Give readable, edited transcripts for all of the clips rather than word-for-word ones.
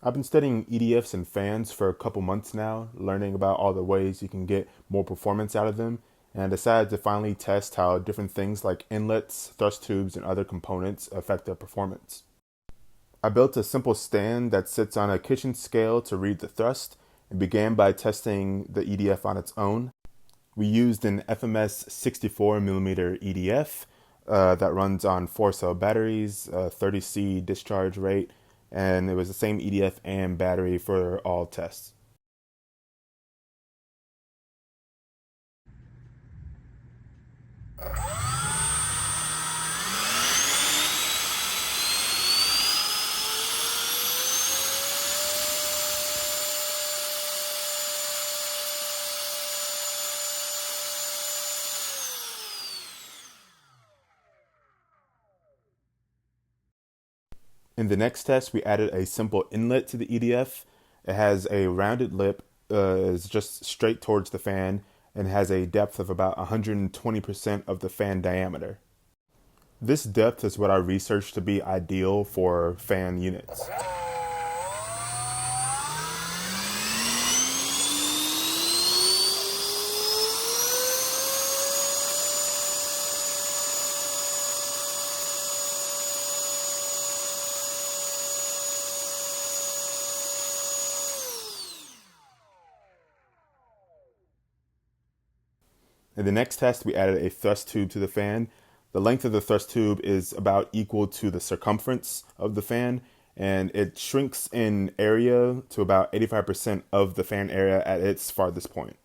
I've been studying EDFs and fans for a couple months now, learning about all the ways you can get more performance out of them, and I decided to finally test how different things like inlets, thrust tubes, and other components affect their performance. I built a simple stand that sits on a kitchen scale to read the thrust and began by testing the EDF on its own. We used an FMS 64mm EDF that runs on 4-cell batteries, 30C discharge rate, and it was the same EDF and battery for all tests. In the next test, we added a simple inlet to the EDF. It has a rounded lip, is just straight towards the fan, and has a depth of about 120% of the fan diameter. This depth is what I researched to be ideal for fan units. In the next test, we added a thrust tube to the fan. The length of the thrust tube is about equal to the circumference of the fan, and it shrinks in area to about 85% of the fan area at its farthest point.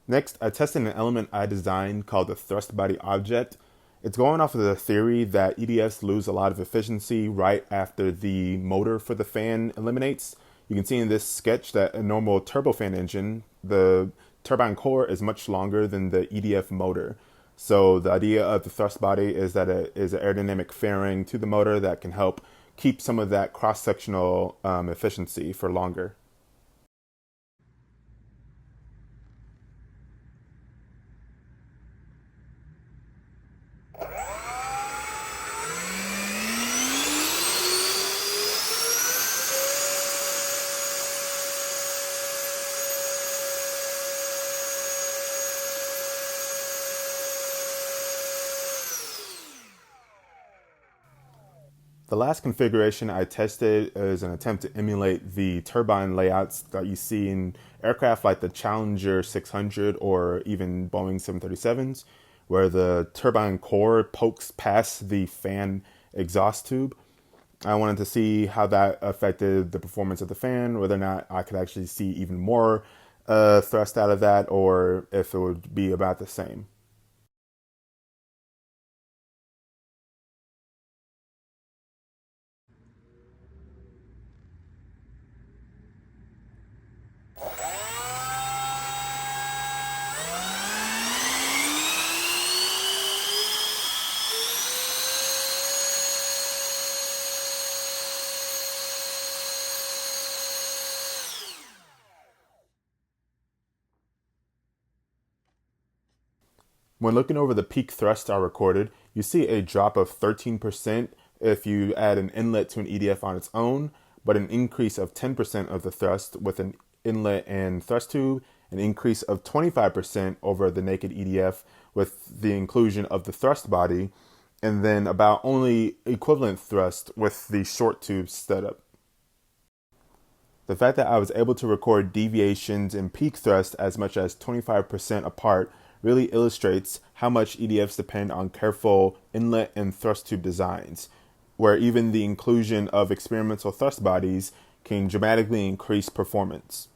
Next, I tested an element I designed called the thrust body object. It's going off of the theory that EDFs lose a lot of efficiency right after the motor for the fan eliminates. You can see in this sketch that a normal turbofan engine, the turbine core is much longer than the EDF motor. So the idea of the thrust body is that it is an aerodynamic fairing to the motor that can help keep some of that cross-sectional efficiency for longer. The last configuration I tested is an attempt to emulate the turbine layouts that you see in aircraft like the Challenger 600 or even Boeing 737s, where the turbine core pokes past the fan exhaust tube. I wanted to see how that affected the performance of the fan, whether or not I could actually see even more thrust out of that, or if it would be about the same. When looking over the peak thrust I recorded, you see a drop of 13% if you add an inlet to an EDF on its own, but an increase of 10% of the thrust with an inlet and thrust tube, an increase of 25% over the naked EDF with the inclusion of the thrust body, and then about only equivalent thrust with the short tube setup. The fact that I was able to record deviations in peak thrust as much as 25% apart really illustrates how much EDFs depend on careful inlet and thrust tube designs, where even the inclusion of experimental thrust bodies can dramatically increase performance.